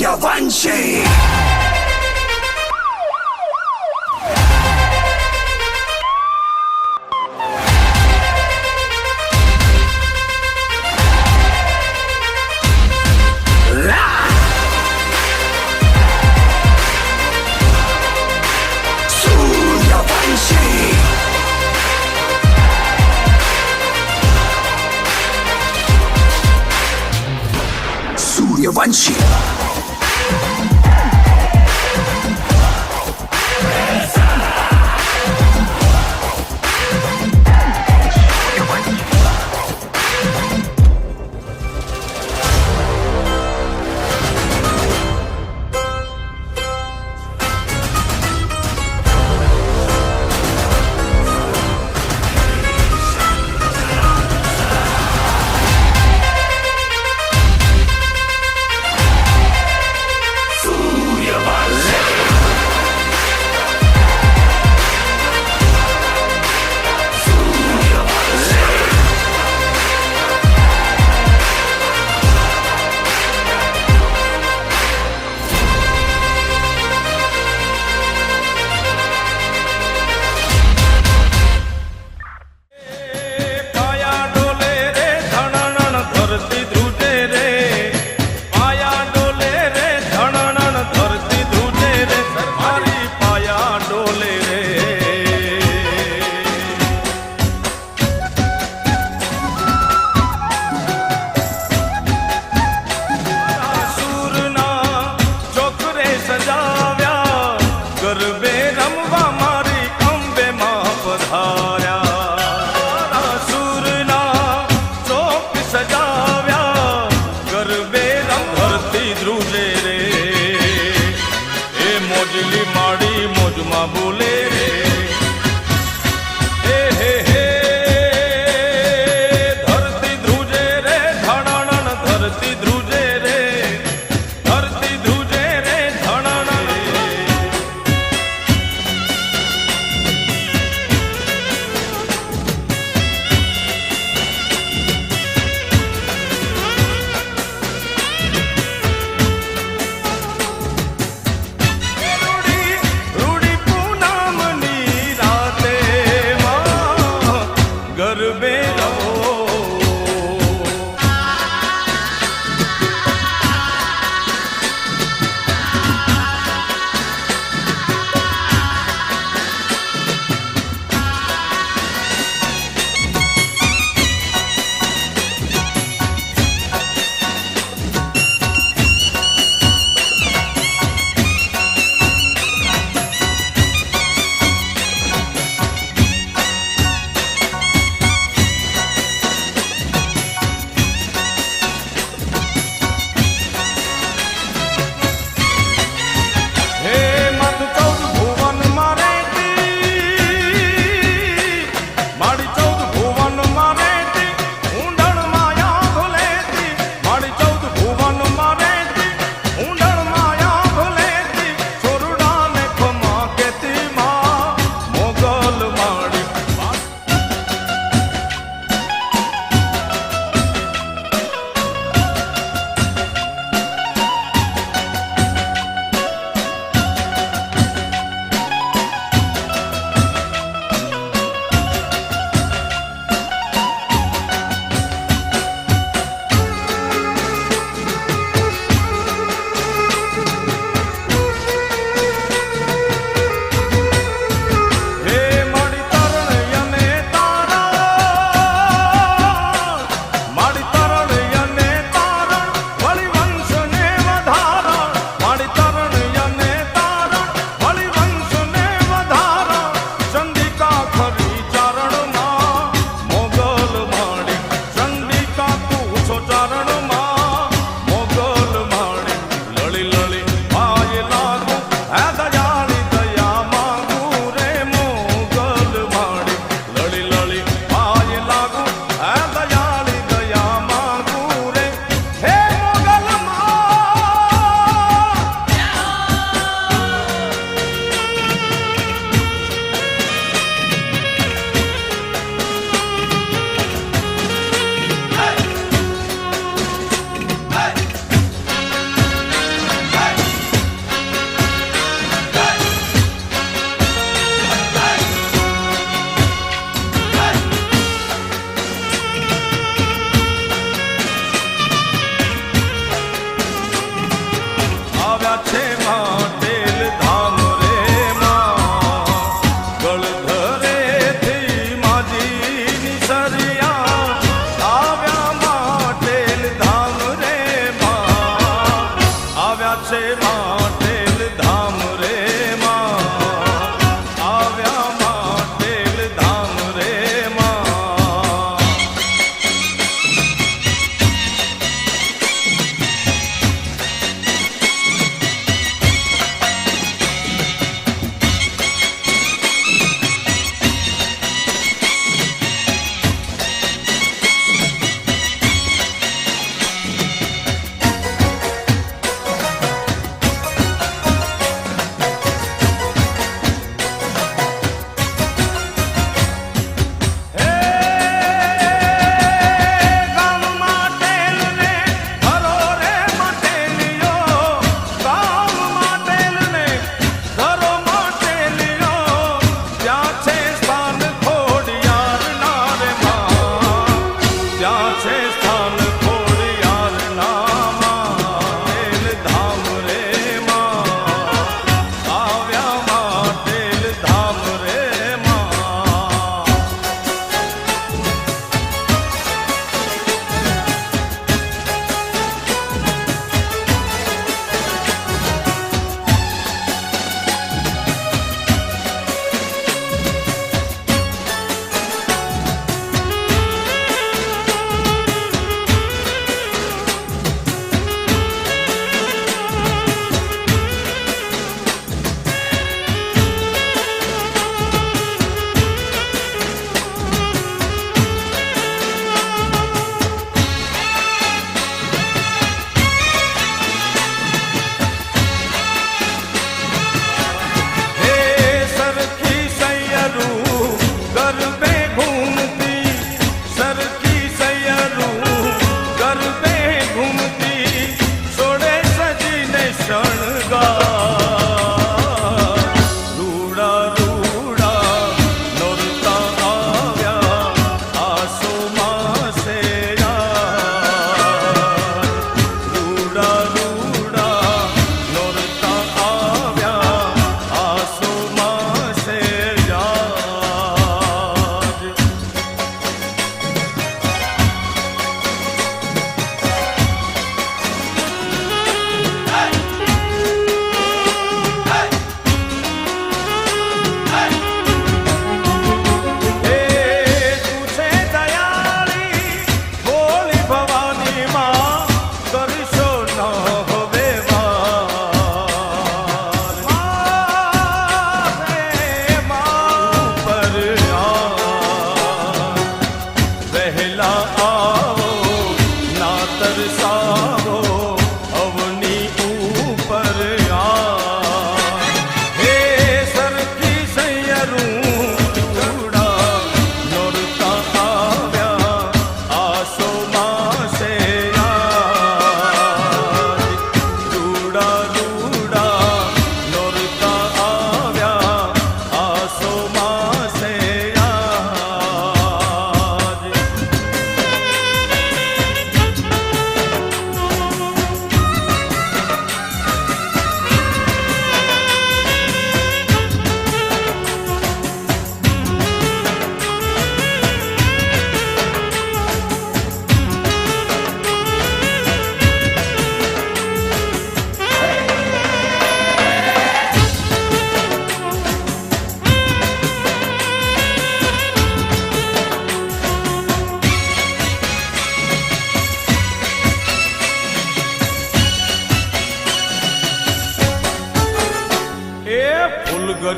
Suryavanshi! Suryavanshi!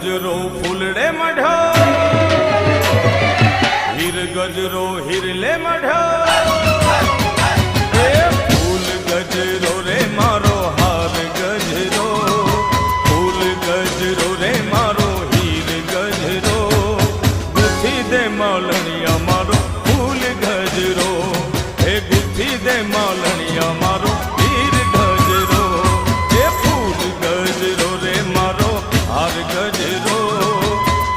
Gajro फूलड़े मढ़ो, हीर गजरो हिरले मढ़ो, ए फूल गजरो रे मारो हार गजरो, फूल गजरो रे मारो हीर गजरो, गुथी दे मालनिया मारो फूल गजरो, ए गुथी दे मालनिया मारो हीर गजरो, ए फूल गजरो रे मारो हार गजरो,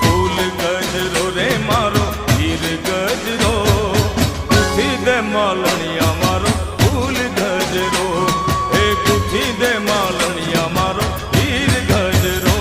फूल गजरो रे मारो हीर गजरो, गुथी दे मालनिया मारो फूल गजरो, ए गुथी दे मालनिया मारो हीर गजरो।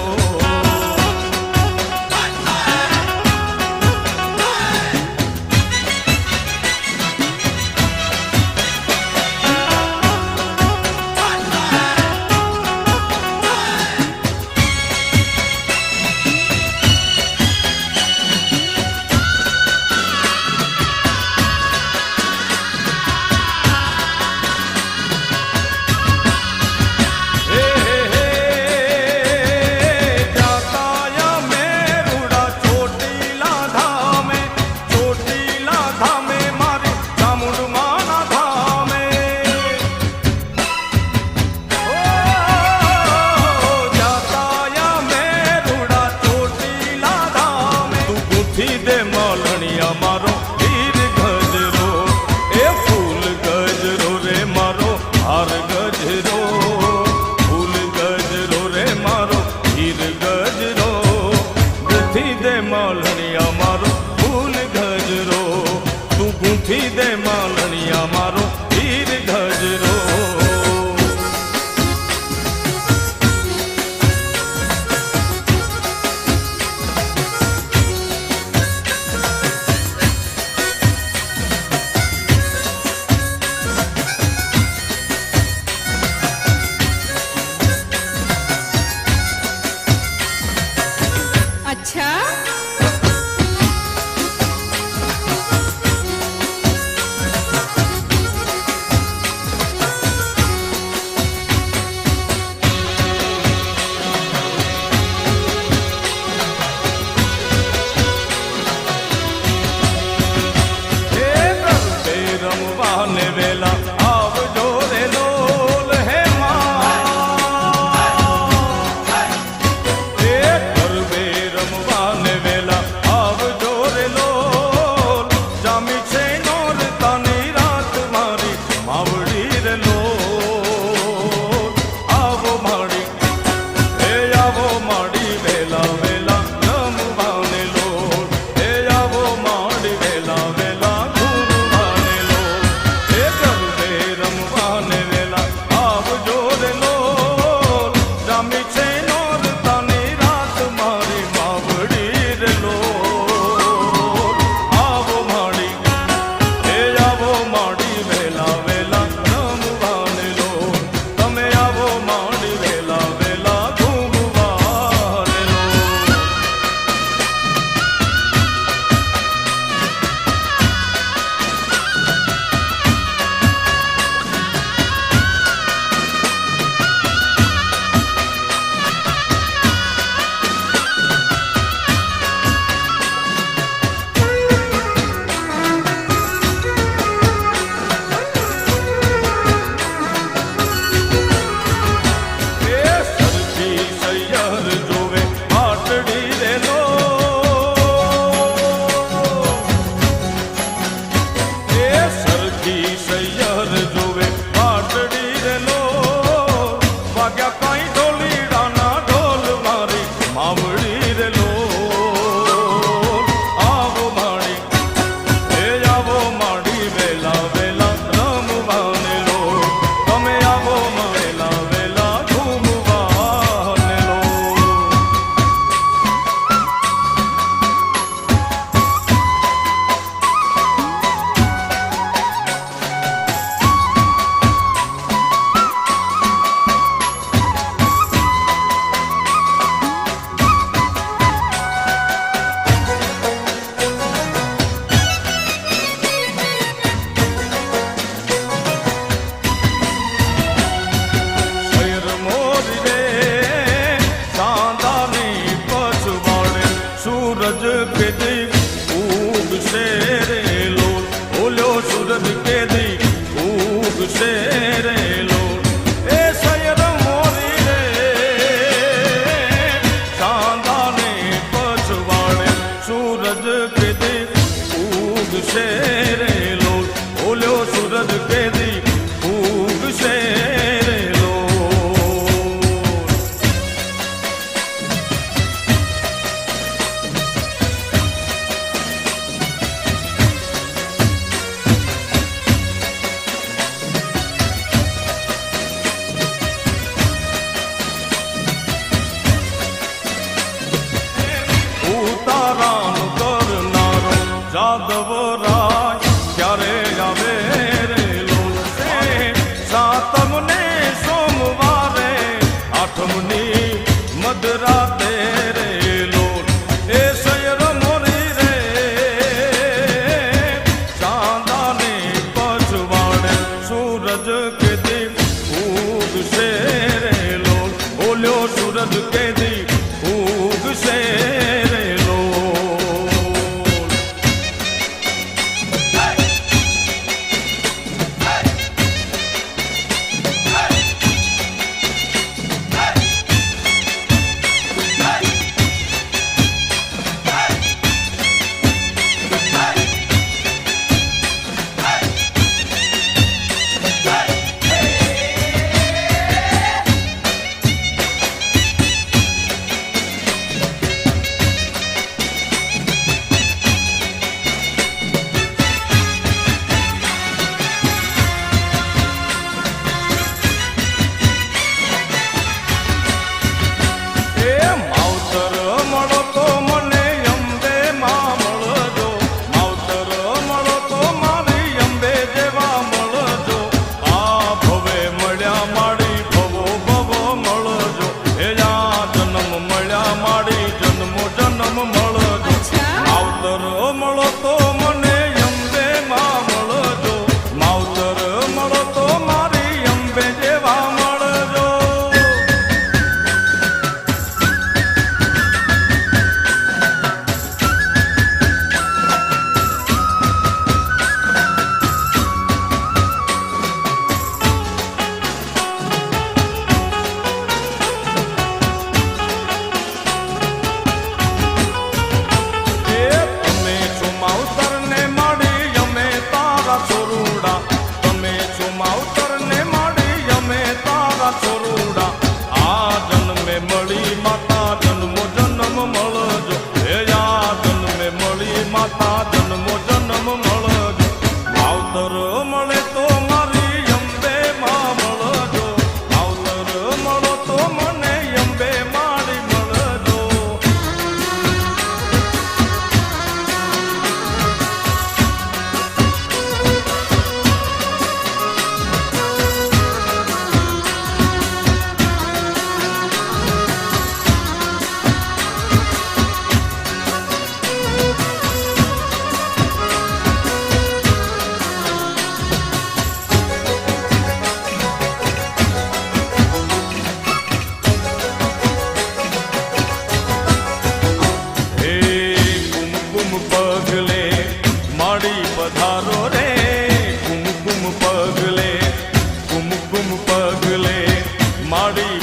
मारो हीर गजरो, ए फूल गजरो रे मारो हार गजरो, फूल गजरो रे मारो हीर गजरो, गुथी दे मालनिया मारो फूल गजरो, तू गुथी दे मालनिया मारो हीर गजरो। ઉગશે રે લોલ ઓલ્યો સૂરજ કેદી ઉગશે રે લોલ ઉતારાનું કરનારો જાદવ રાય ક્યારે આવે રે લોલ સાતમને સોમવારે આઠમની મધરાતે રે લોલ એ સૈર મોરી રે ચાંદાને પછવાડે સૂરજ કેદી ઉગશે રે લોલ ઓલ્યો સૂરજ કેદી ઉગશે રે લોલ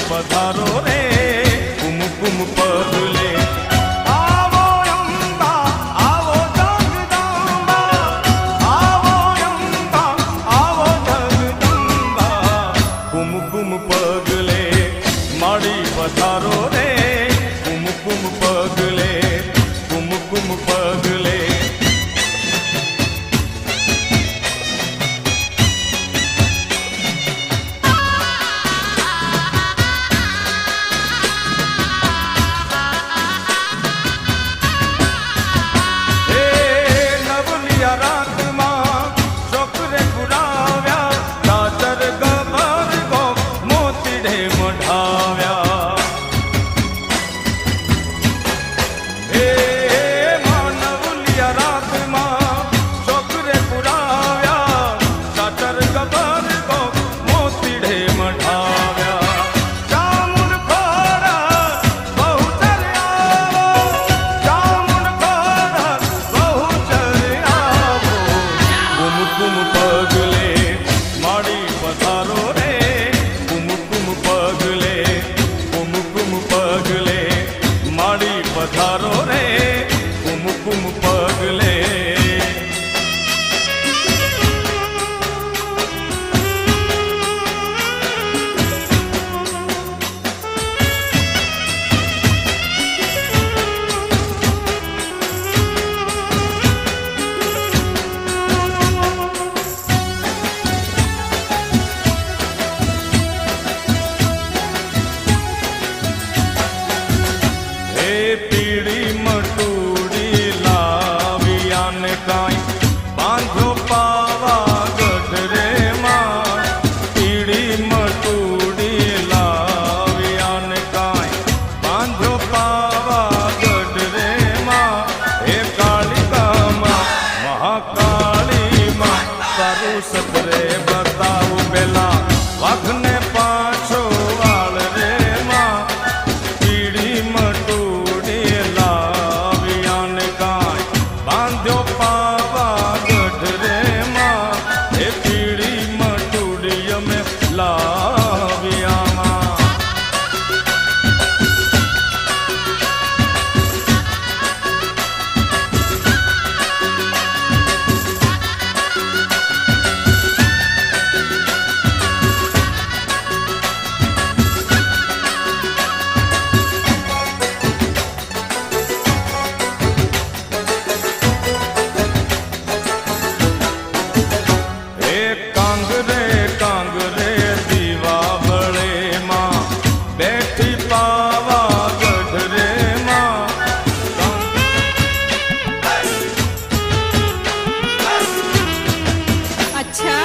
પધારો રે કુમકુમ પગલે આવો અંબા આવો જગદંબા આવો અંબા આવો જગદંબા કુમકુમ પગલે માડી પધારો રે કુમકુમ પગલે કુમકુમ પગલે લાવ્યા ને કાંઈ બાંધો પાવાગઢ રે માં પીડી મટુડી લાવ્યા ને કાંઈ બાંધો પાવાગઢ રે માં હે કાળિકામાં મહાકાળીમાં તારું સતરે બતાવું પેલા વાઘને પાછો વાળ રે માં પીડી મટુડી લાવ્યા ને કાંઈ બાંધ્યો પાવાગઢ રે માં એ પીડી મટુડી અમે લાવ્યા માં કાંગરે દીવા બળે માં બેઠી પાવાગઢ રે માં अच्छा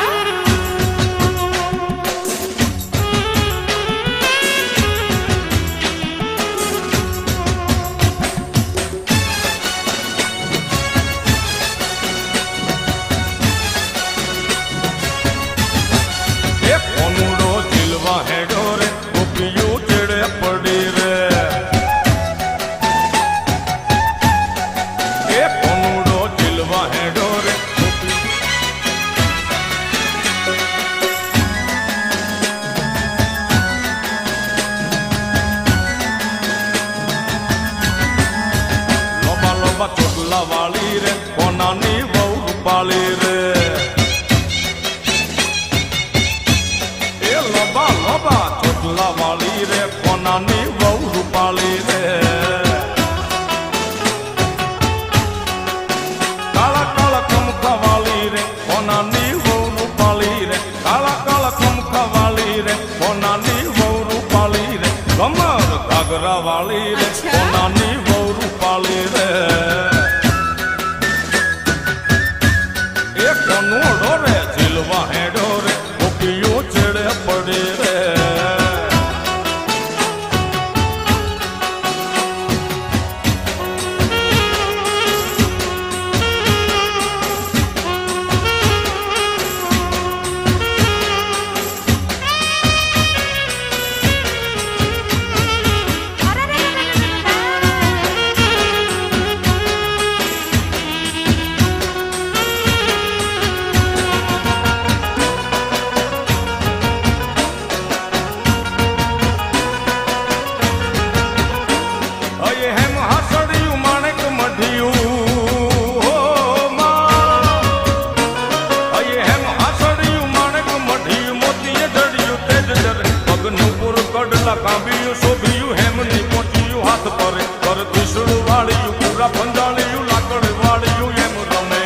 એ કોનુડો જીલવા હેડો રે ગોપીયું ચેડે પડી રે એ કોનુડો જીલવા હેડો રે લોબા લોબા ચોટલા વાળી રે કોનાની વહુ રૂપાળી રે લોબા લોબા ચોટલા વાળી રે કોનાની વહુ રૂપાળી રે કાળા કાળા કમખા વાળી રે કોનાની વહુ રૂપાળી રે કાળા કાળા કમખા વાળી રે કોનાની વહુ રૂપાળી રે કમર ઘાઘરા વાળી રે અચ્છા. કોનાની વહુ રૂપાળી રે એ કોનુડો રે જીલવા હેડો રે ગોપીઓ ચેડે પડે રે અયે હેમ હાસડિયું માણેક મઢિયું હો માં અયે હેમ હાસડિયું માણેક મઢિયું મોતીએ જડિયું તેજ જરે પગનું પુર કડલા કાંબિયું શોભિયું હેમની પહોંચ્યું હાથ પરે કર ત્રિશુળ વાળિયું પૂરા પંજાળિયું લાકડ વાળિયું એમ રમે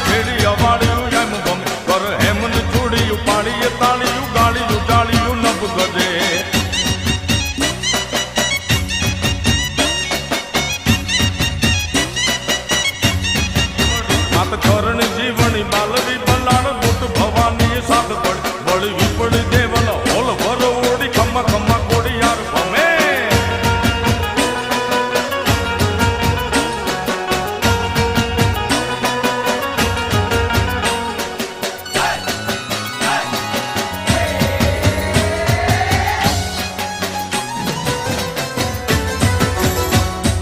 ફેરી અવાળિયું એમ ગમે કર હેમન ચૂડિયું પાડીએ તાળિયું ગાળિયું જાળિયું નભ ગજે માત કરણ જીવણી બાલવી બલાડ બુટ ભવાની સાત પડ વળી વિપડી દેવલ હોલ ભરો ઓડી ખમ્મા ખમ્મા કોડી યાર ભમે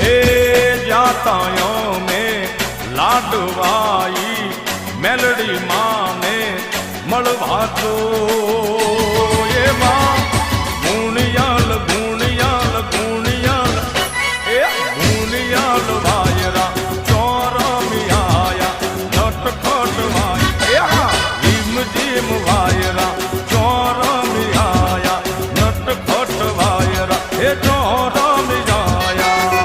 ए जातायों में लाडवाई मेलडी माने મળવા તો એ માં ગુણિયાલ ગુણિયાલ ગુણિયાલ એ ગુણિયાલ વાયરા ચોરમી આયા નટખટ વાય એ હા જીમ જીમ વાયરા ચોરમી આયા નટખટ વાયરા એ ચોરમી આયા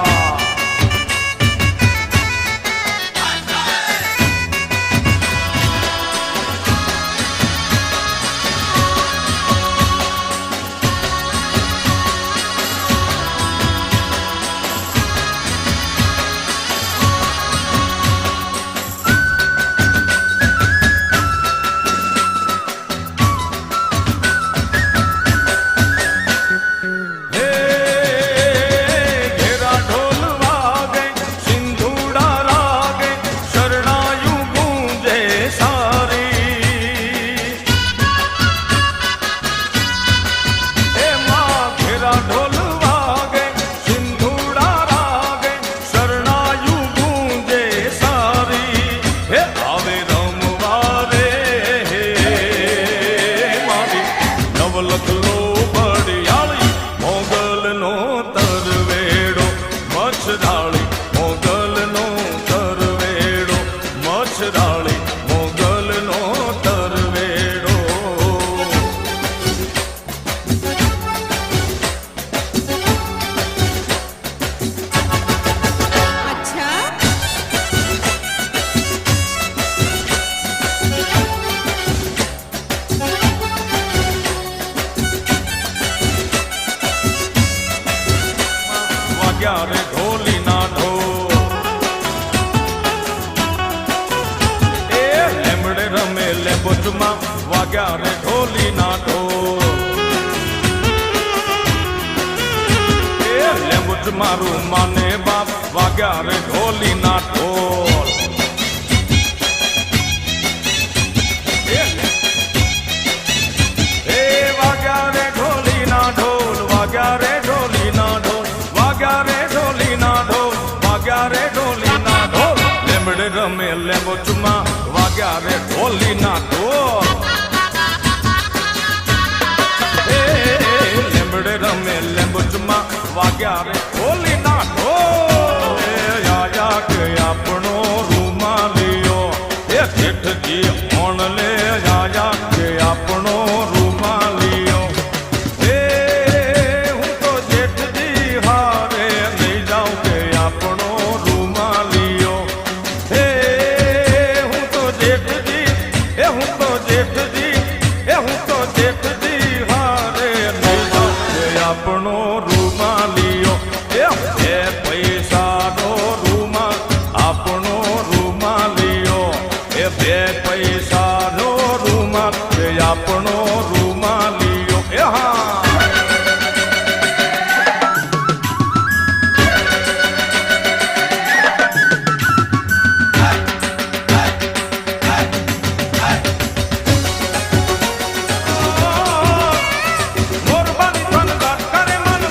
મોગલો બડિયાળી મોગલનો તરવેડો મચ્છરાળી મોગલનો તરવેડો મચ્છરાળી મોગલનો તરવેડો अच्छा વાગ્યા રે ઢોલીના ઢોલ એ લેમડે રમે લેબોચમાં વાગ્યા રે ઢોલીના ઢોલ એ લેબોચ મારું માને બાપ વાગ્યા રે ઢોલીના ઢોલ એ વાગ્યા રે ઢોલીના ઢોલ વાગ્યા રે ઢોલીના ઢોલ વાગ્યા રે ઢોલીના ઢોલ વાગ્યા રે ઢોલીના ઢોલ લેમડે રમે લેબોચમાં વાગ્યા રે ઢોલીના ઢોલ એ લેમડે રમે લેબોચમાં વાગ્યા રે ઢોલીના ઢોલ એ આયા કે આપણો રૂમાલિયો એ જેઠજી ઓણલે આયા કે આપણો રૂમાલિયો એ હું તો જેઠજી હારે લઈ જાઉં કે આપણો રૂમાલિયો હે હું તો જેઠજી એ હું તો જેઠજી એ હું તો જેઠજી હારે લઈ જાઉં કે આપણો રૂમાલિયો એ પૈસાનો રૂમાલ આપણો રૂમાલિયો એ બે પૈસાનો રૂમાલ એ આપણો રૂમાલિયો એ હા મોરબાની ધનગાટ કરે મન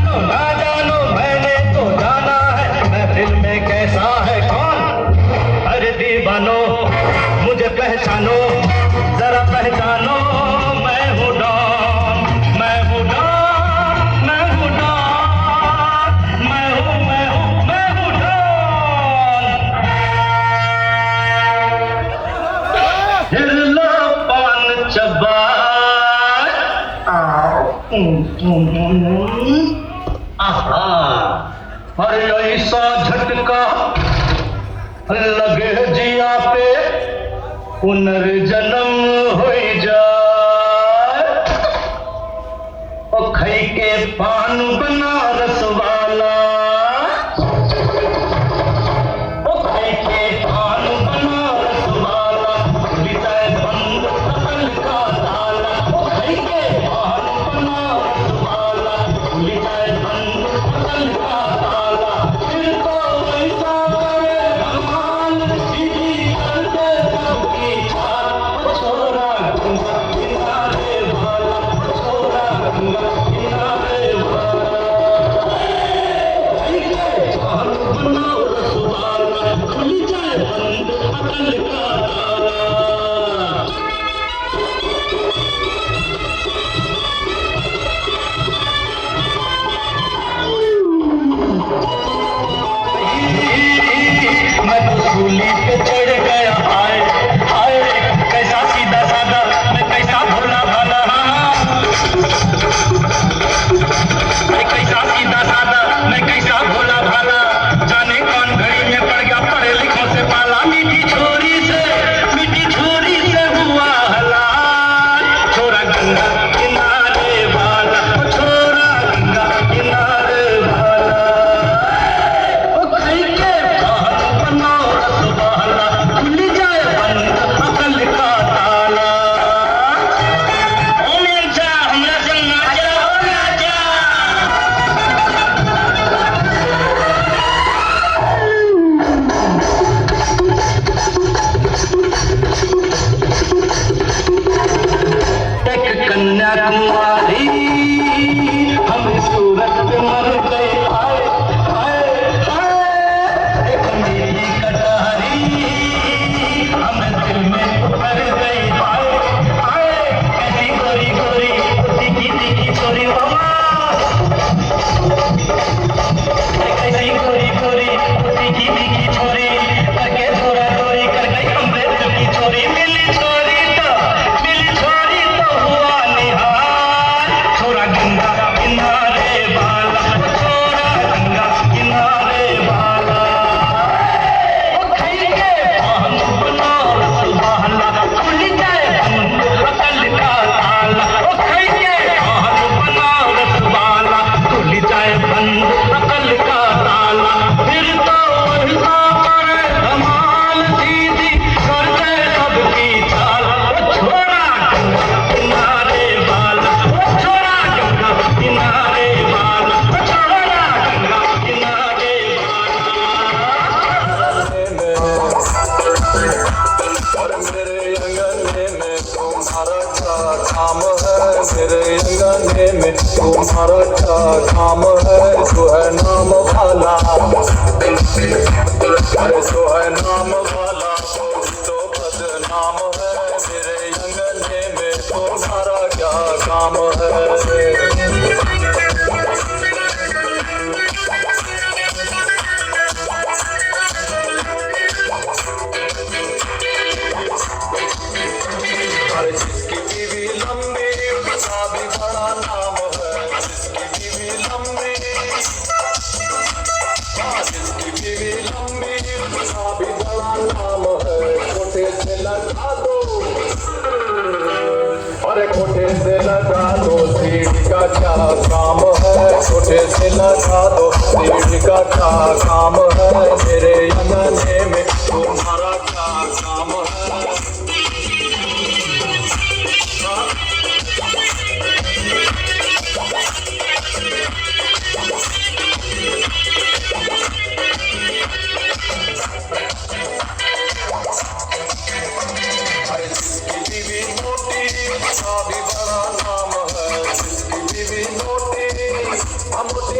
ना जानो मैंने तो जाना है महफिल में कैसा है कौन। अरे दीवानो मुझे पहचानो जरा पहचानो मैं हूँ डॉन मैं हूँ डॉन मैं हूँ डॉन मैं हूँ डॉन। हिरलो पान चबा अरे ऐसा झटका लगे जिया पे पुनर्जन्म हो जाए। ओ खई के पान बनारस वाला ओ खई के पान बनारस वाला बिताए बंद अकल का ताला। ओ खई के पान बनारस वाला बिताए बंद अकल का ताला। फिर तो वैसा करे धमाल सीधी करके सबकी छाल। छोरा गंगा किनारे वाला छोरा गंगा किनारे वाला। पान बनारस वाला खुल जाए बंद अकल का ताला। मैं तो सूली पे चढ़ गया हाय हाय कैसा सीधा साधा मैं कैसा भोला भाला। अरे कैसा सीधा साधा मैं कैसा भोला भाला। जाने कौन घड़ी में पड़ गया पढ़े लिखों से पाला। मीठी छोरी से हुआ हलाल। छोरा गंगा किनारे वाला छोरा गंगा किनारे वाला। ओ खई के पान बनारस वाला खुल जाए बंद अकल का ताला। ओ मिर्जा हमरा संग नाचा हो नाचा। एक कन्याकुमारी हम सूरत पे मर गए हाय हाय हाय। एक नीली कटारी हम दिल में भर गई हाय हाय। कैसी गोरी गोरी दिखी दिखी छोरी बाबा। कैसी गोरी गोरी दिखी दिखी छोरी करके थोड़ा गोरी कर गई हमरे दिल की छोरी। मिली छोरी तो हुआ निहाल। छोरा गंगा किनारे वाला छोरा गंगा किनारे वाला। ओ खई के पान बनारस वाला खुल जाए बंद अकल का ताला। ओ खई के पान बनारस वाला खुल जाए बंद अकल का ताला। फिर तो वैसा करे धमाल सीधी कर दे सबकी चाल। ओ छोरा गंगा किनारे वाला ओ छोरा गंगा किनारे वाला ओ छोरा गंगा किनारे और मेरे अंगने में तुम्हारा क्या काम है। मेरे अंगने में तुम्हारा क्या काम है। जो है नाम वाला अरे जो है नाम वाला तो बदनाम है। मेरे अंगने में तुम्हारा क्या काम है। अरे जिसकी बीवी लंबी उसका भी बड़ा नाम है। जिसकी बीवी लंबी जिसकी बीवी लंबी उसका भी बड़ा नाम है। छोटे से लगा दो अरे छोटे से लगा दो सीढ़ी का क्या काम है। छोटे से लगा दो सीढ़ी का क्या काम है। मेरे अंगने में तुम्हारा क्या काम है। मोटी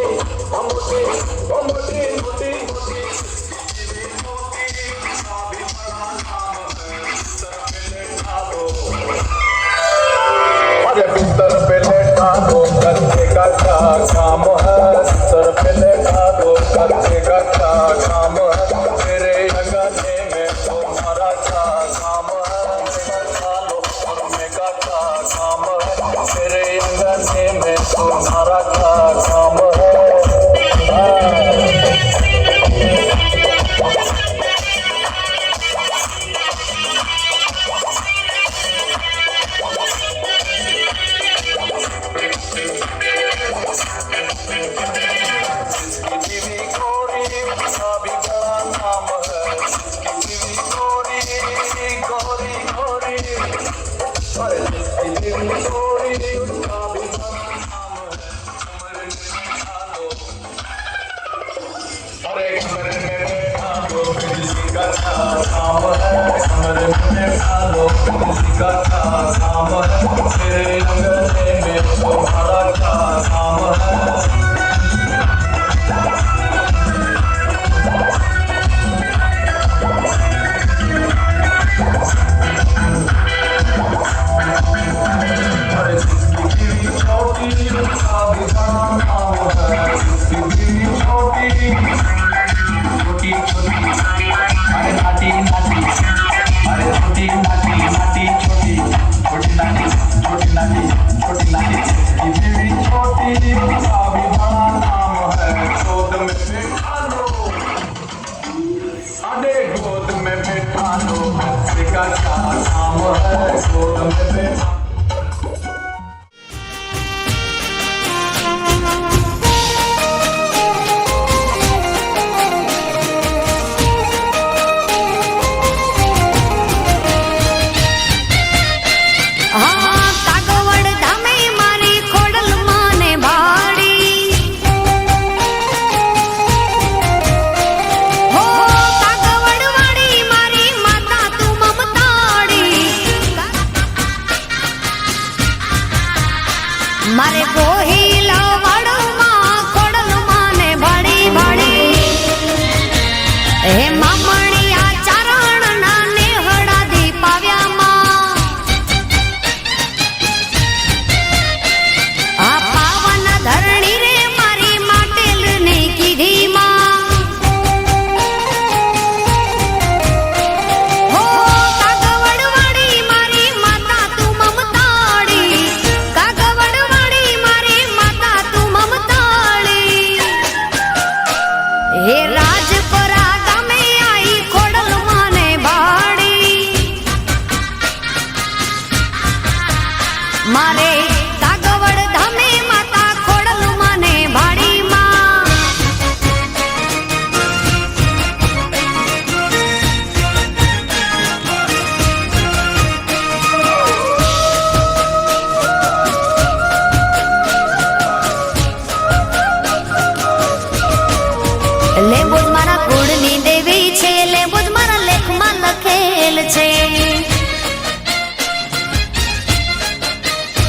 काम है सर पे लेटा दो करने का क्या काम है तेरे अंगने में तुम्हारा क्या काम है खा लो करने का क्या काम है तेरे अंगने में तुम्हारा क्या काम है મારે ગોહિલા વાડમાં ખોડલ માને ભાડી ભાડી હે મામણિયા ચારણ ના નેહડા દીપાવ્યામાં આ પાવન ધરણી રે મારી માટેલ ને કીધીમાં હો કાગવડ વાડી મારી માતા તું મમતાડી કાગવડ હે રાજપરા ગામે આઈ ખોડલ માને ભાડી મારે કાગવડ ધામે માતા ખોડલ માને ભાડી માં લેબુજ મારા કુળની દેવી છે લેબુજ મારા લેખમાં લખેલ છે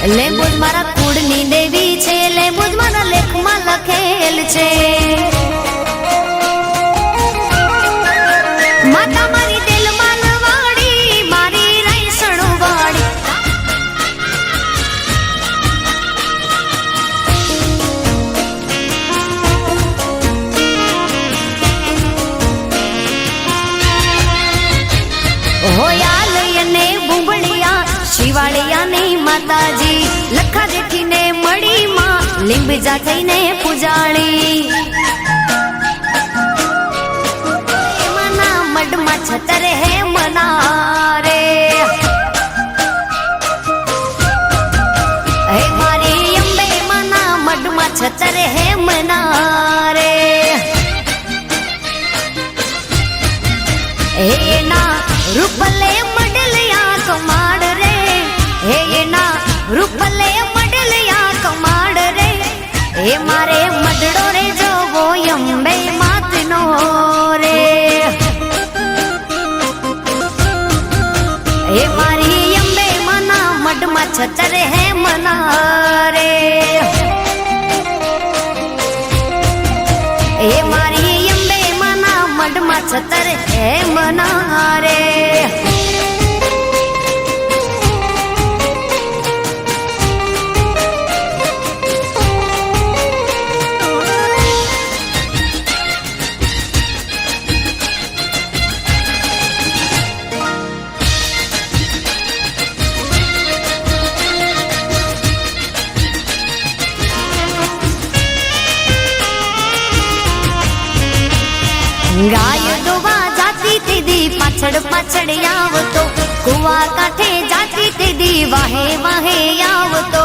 લેબુજ મારા કુળની દેવી છે લેબુજ મારા લેખમાં લખેલ છે માતા મારી દિલમાં વાડી મારી રૈસણ વાડી હોયાલયને બુંબળિયા શિવાળિયાની માતાજી લખા જેઠીને મળીમાં લીંબજા થઈને પૂજાળી મના મડમાં છતર હે મનારે હે મારી અંબે મના મડમાં છતર હે મનારે એના રૂપલે મડલિયા કમાડ રે હે એના રૂપલે મડલિયા કમાડ રે હે મારે મડડો રે જોવો અંબે માતનો રે હે મારી અંબે મના મડમાં છતર હે મના રે હે મારી અંબે મના મડમાં છતર હે મના રે ગાય દોવા જાતી તેદી પાછળ પાછળ આવતો, કુવા કાંઠે જાતી તેદી વાહે વાહે આવતો.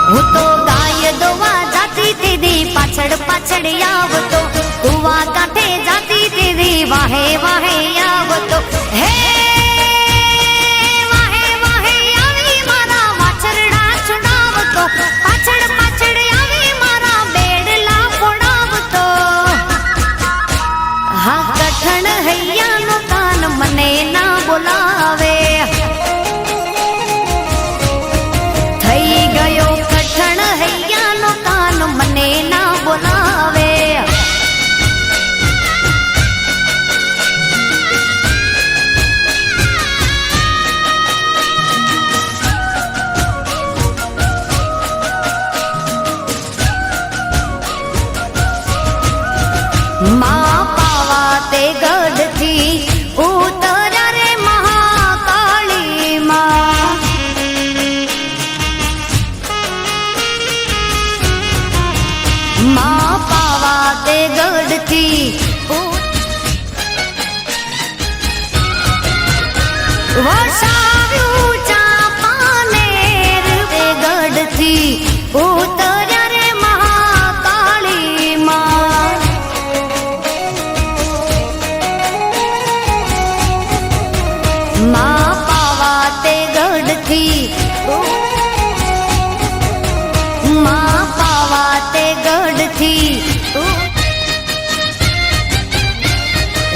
હું તો ગાય દોવા જાતી તેદી પાછળ પાછળ આવતો, કુવા કાંઠે જાતી તેદી વાહે વાહે આવતો. હે વાહે વાહે આવી મારા વાછરડા છુડાવતો, પાછળ પાછળ આવી મારા બેડલા ફોડાવતો. હા કઠણ હૈયાનો કાન મને ના બોલાવે, થઈ ગયો કઠણ હૈયાનો કાન મને ના બોલાવે. માં પાવા તે ગઢથી ઉતર્યા રે મહાકાળી માં. માં પાવા તે ગઢથી વસાવ્યું ચાંપાનેર તે ગઢથી ઉતર્યા રે મહાકાળી માં. માં પાવા તે ગઢથી માં પાવા તે ગઢથી.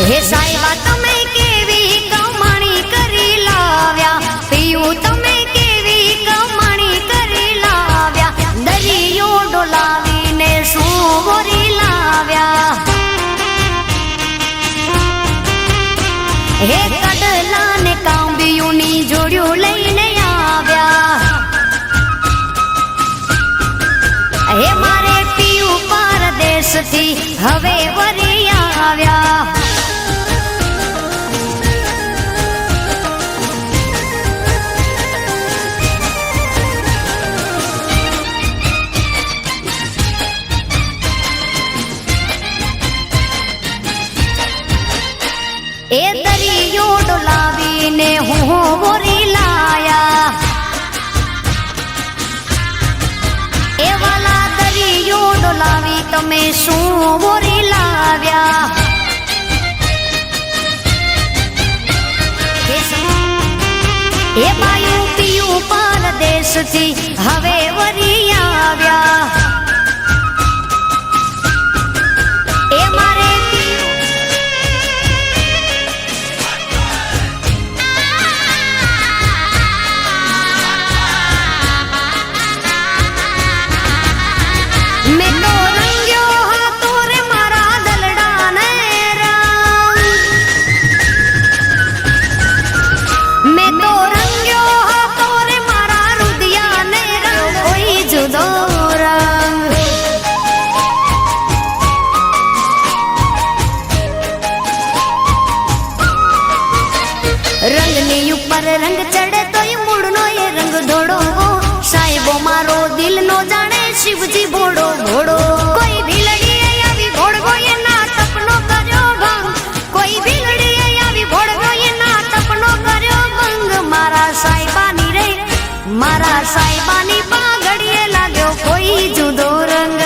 હે સાહેબા તમે કેવી કમાણી કરી લાવ્યા, પીયું તમે કેવી કમાણી કરી લાવ્યા, દરિયો ડોલાવીને શું વરી લાવ્યા. હે કડલા ને કાંબિયુંની જોડિયું લઈને આવ્યા. હે મારે પીયું પરદેશથી હવે વરી આવ્યા. એ દરિયો ડોલાવીને હું વરી લાયા. એ વાલા દરિયો ડોલાવી તમે શું વરી લાવ્યા. એ બાયું પીયું પરદેશથી હવે વરી આવ્યા. એ મારે મેં તો રંગ્યો હતો રે મારા દલડાને રંગ, મેં તો રંગ્યો હતો રે મારા રુદિયાને રંગ, કોઈ જુદો રંગ. રંગની ઉપર રંગ ચડે તોય મૂળનો એ રંગ ધોળો. સાહેબો મારો દિલ નો જાણે શિવજી ભોળો ભોળો. કોઈ ભીલડીએ આવી ભોળવો એના તપનો કર્યો ભંગ, કોઈ ભીલડીએ આવી ભોળવો એના તપનો કર્યો ભંગ. મારા સાહેબાની રે મારા સાહેબાની પાઘડીએ લાગ્યો કોઈ જુદો રંગ.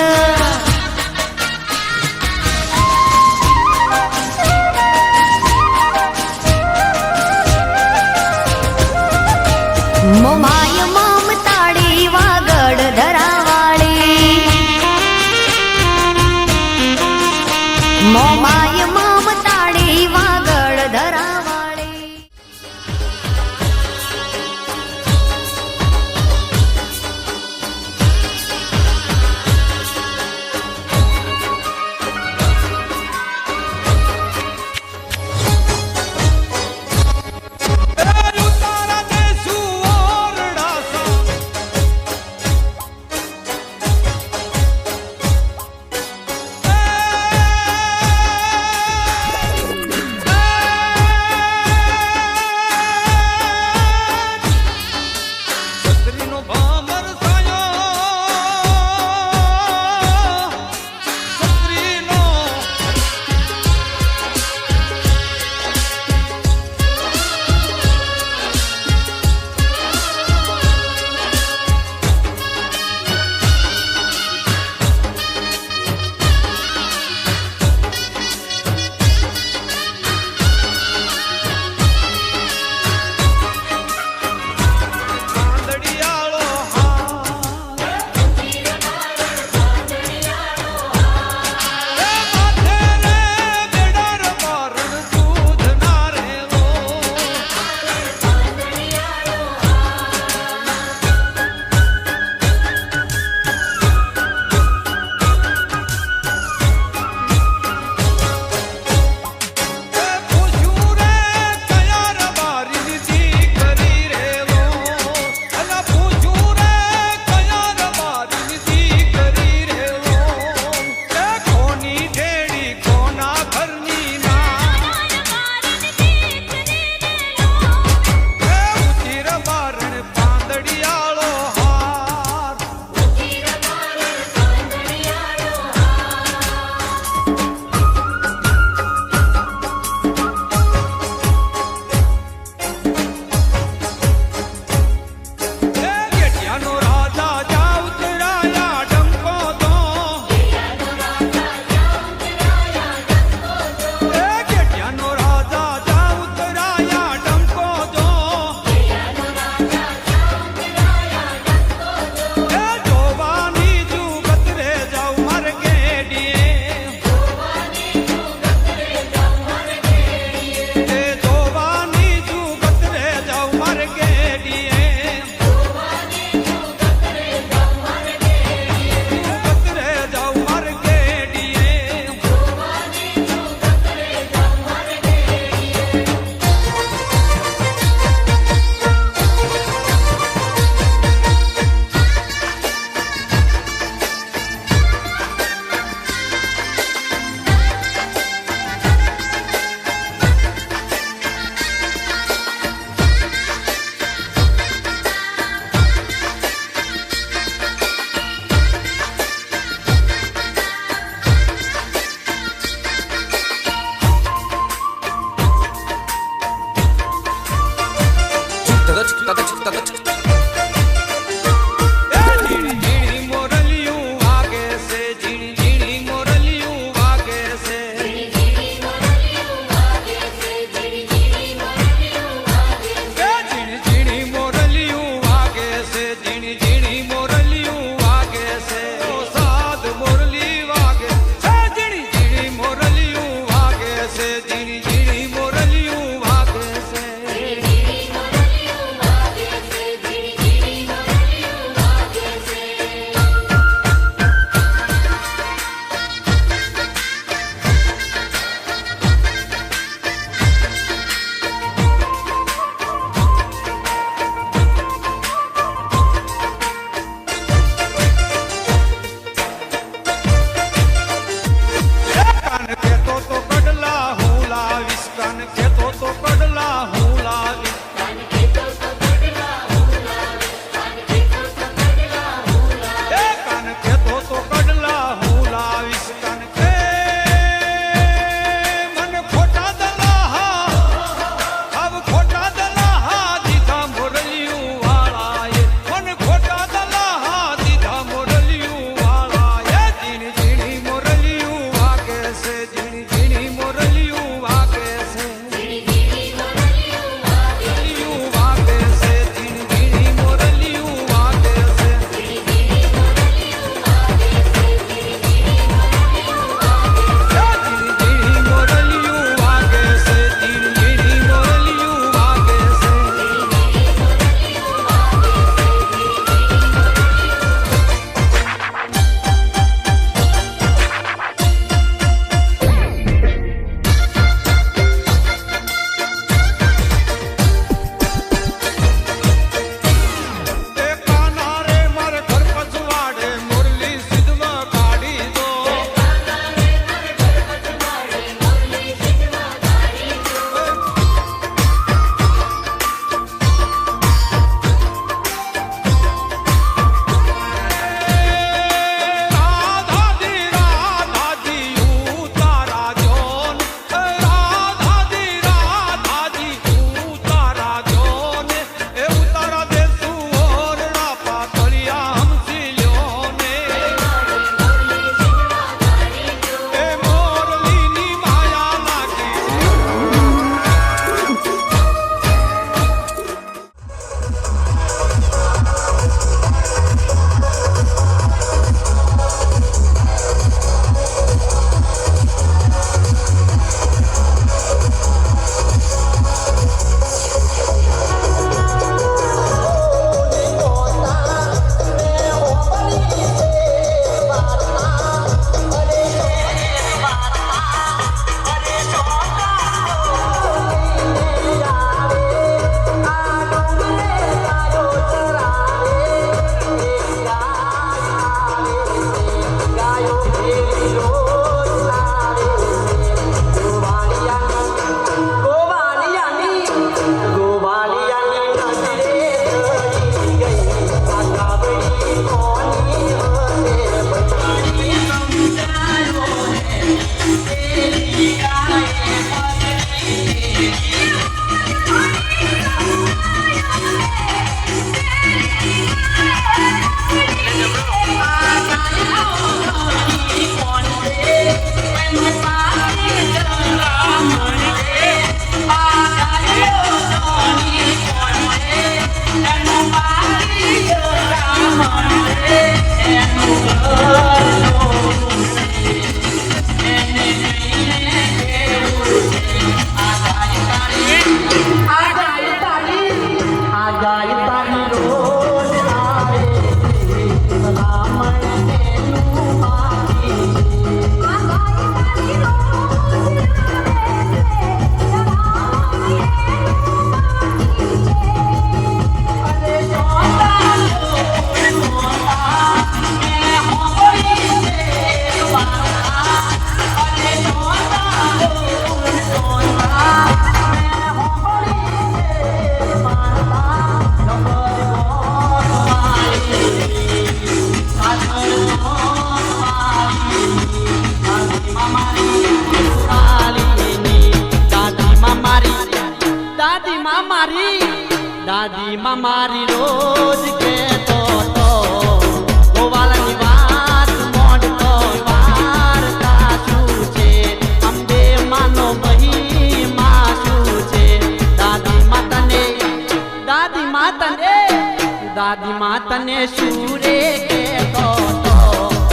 મોમાય મમતાળી વાગડ ધરાવાળી, મોમાય મમતાળી વાગડ ધરાવાળી. ઉતારા દેશું ઓરડા રોજ આવે રામણ એનું બાકી આ ગાય તારી રોજ આવે છે રામ એનું બાકી છે અરે જોતા મોટા મે હોળી છે વાતા અરે જોતા મોટા મે હોળી છે વાતા નંબર દાદી માં મારી રોજ કેતો તો ગોવાળની વાત મોઢતો વાર્તા શું છે અંબે માનો મહિમા શું છે દાદી માં તને શું રે કેતો તો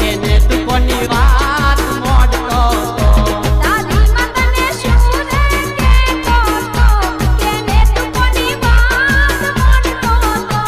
એને તું કોની વાત મોઢતો તો દાદી માં તને શું રે કેતો તો કેને તું કોની વાત મોડતો તો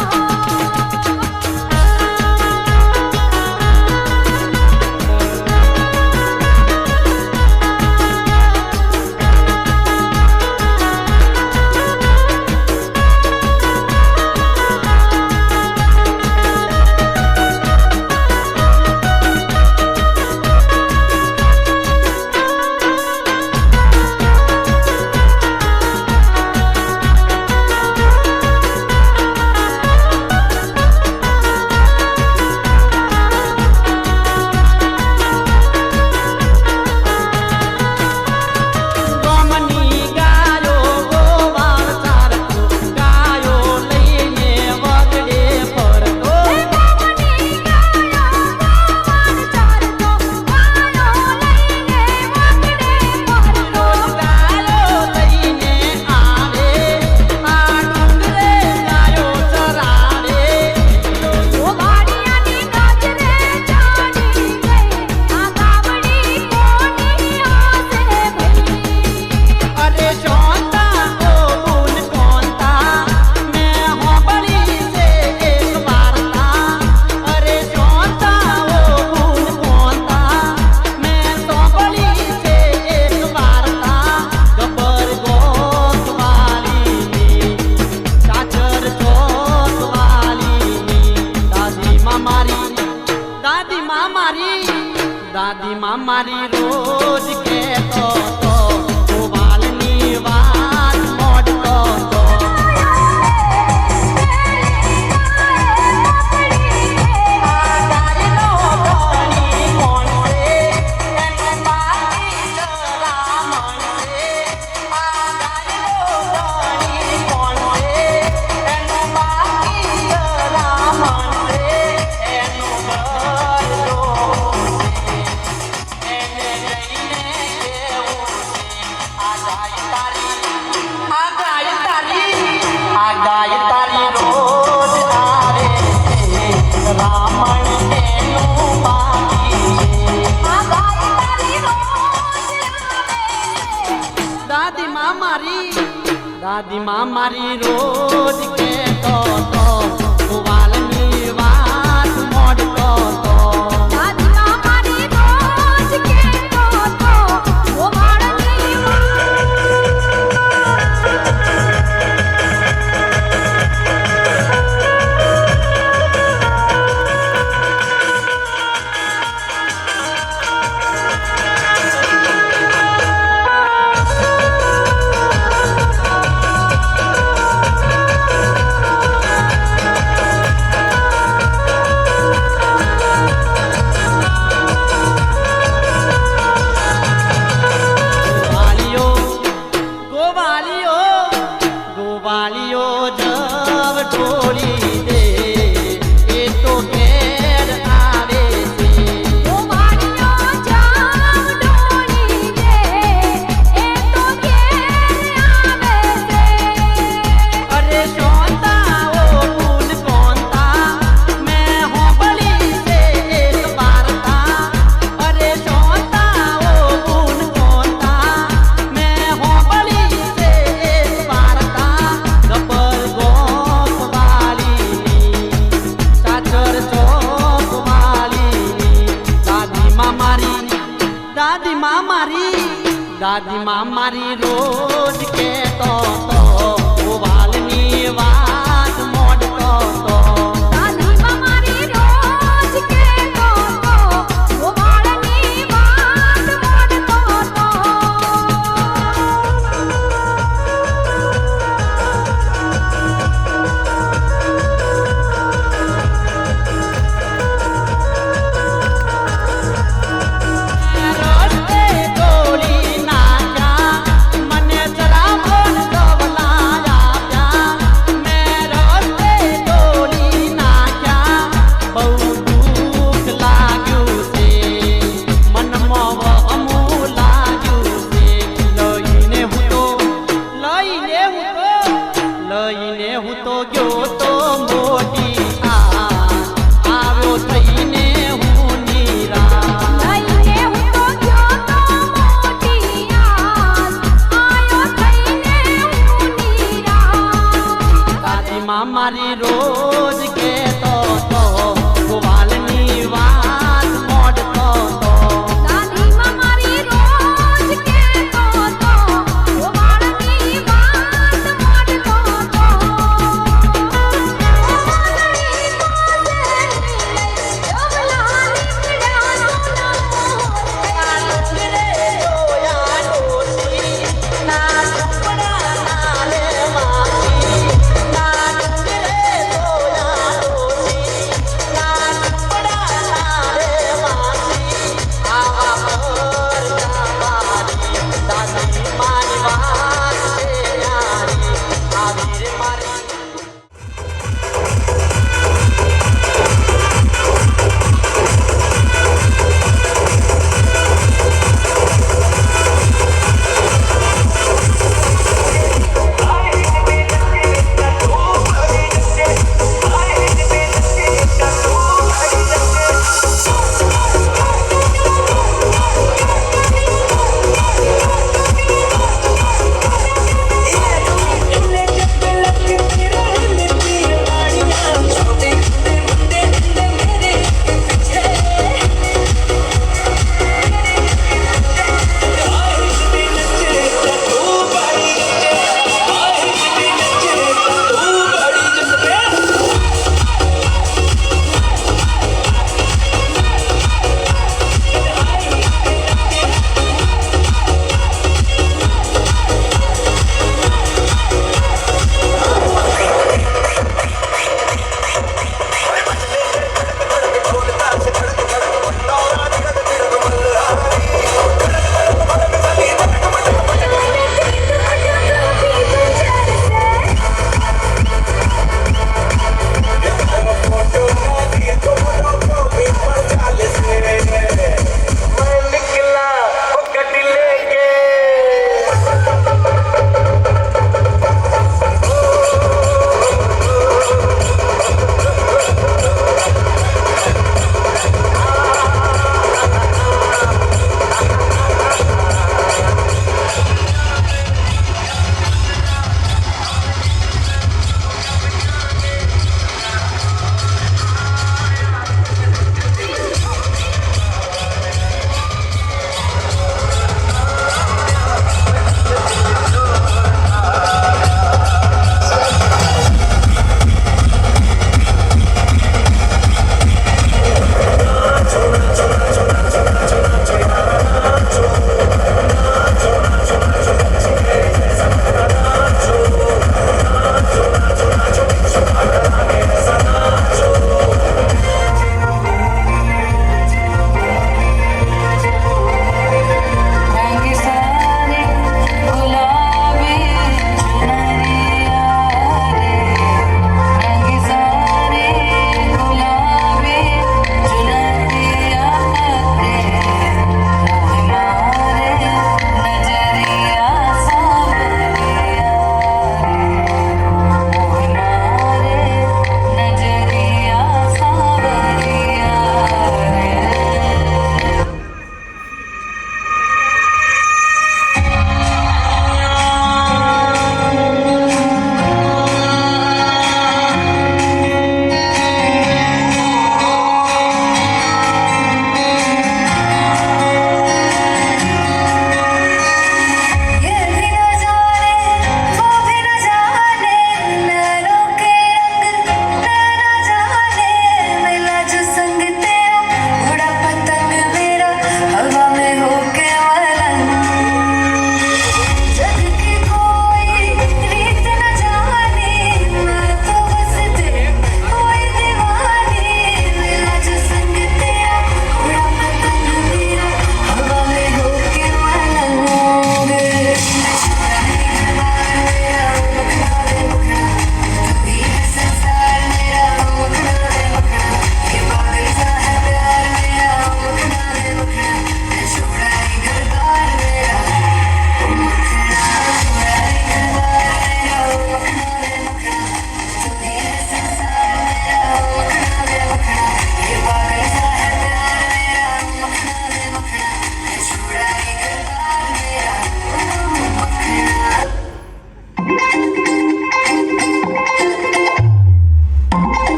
ગમની ગાયો ગોવાળ ચારતો ગાયો લઈને વગડે ફરતો ગમની ગાયો ગોવાળ ચારતો ગાયો લઈને વગડે ફરતો ગાયો લઈને આવે આ ડુંગરે ગાયો ચરાવે ઓ વાડિયાની નજરે ચાડી ગઈ આ ગામડી કોની આસે ભઈ અરે શોતા ઓ બુન કોંતા મેં હોબળી છે એક વાર્તા અરે શોતા ઓ બુન કોંતા મેં સોબળી છે એક વાર્તા ગબર ગોતવાલીની ચાચર ચોતવાલીની દાદી માં મારી રોજ કેતો તો ગોવાળની વાત મોઢતો તો ગાય તારી રોજ આવે રામણ એનું બાકી આ ગાય તારી રોજ દાદી માં મારી રોજ કેતો તો ગોવાળની વાત મોઢતો તો દાદી માં મારી રોજ કેતો તો ગોવાળની દાદી દાદીમાં મારી રોજ કે